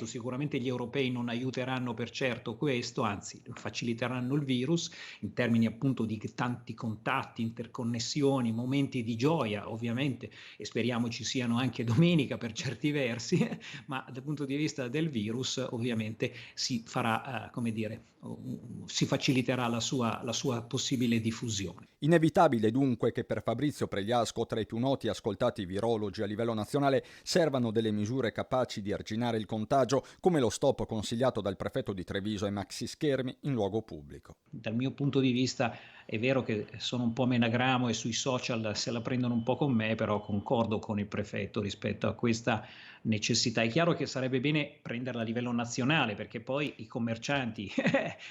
Sicuramente gli europei non aiuteranno per certo questo, anzi faciliteranno il virus in termini appunto di tanti contatti, interconnessioni, momenti di gioia ovviamente, e speriamo ci siano anche domenica per certi versi, ma dal punto di vista del virus ovviamente si farà, come dire, si faciliterà la sua possibile diffusione. Inevitabile dunque che per Fabrizio Pregliasco, tra i più noti e ascoltati virologi a livello nazionale, servano delle misure capaci di arginare il contagio, come lo stop consigliato dal prefetto di Treviso ai maxi schermi in luogo pubblico. Dal mio punto di vista è vero che sono un po' menagramo e sui social se la prendono un po' con me, però concordo con il prefetto rispetto a questa necessità. È chiaro che sarebbe bene prenderla a livello nazionale, perché poi i commercianti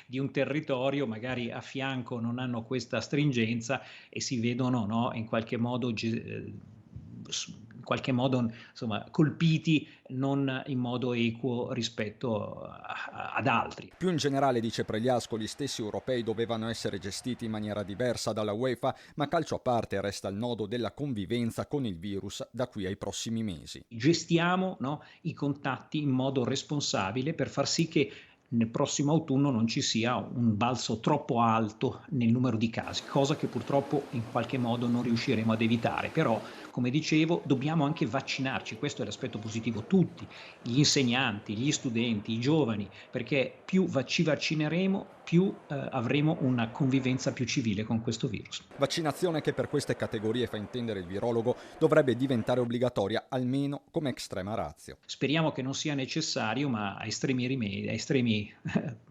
di un territorio magari a fianco non hanno questa stringenza e si vedono, no, in qualche modo in qualche modo insomma colpiti non in modo equo rispetto ad altri. Più in generale, dice Pregliasco, gli stessi europei dovevano essere gestiti in maniera diversa dalla UEFA, ma calcio a parte resta il nodo della convivenza con il virus da qui ai prossimi mesi. Gestiamo, no, i contatti in modo responsabile per far sì che nel prossimo autunno non ci sia un balzo troppo alto nel numero di casi, cosa che purtroppo in qualche modo non riusciremo ad evitare. Però, come dicevo, dobbiamo anche vaccinarci, questo è l'aspetto positivo, tutti, gli insegnanti, gli studenti, i giovani, perché più ci vaccineremo, più avremo una convivenza più civile con questo virus. Vaccinazione che per queste categorie, fa intendere il virologo, dovrebbe diventare obbligatoria almeno come extrema ratio. Speriamo che non sia necessario, ma a estremi rimedi, a estremi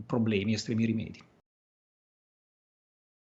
problemi, estremi rimedi.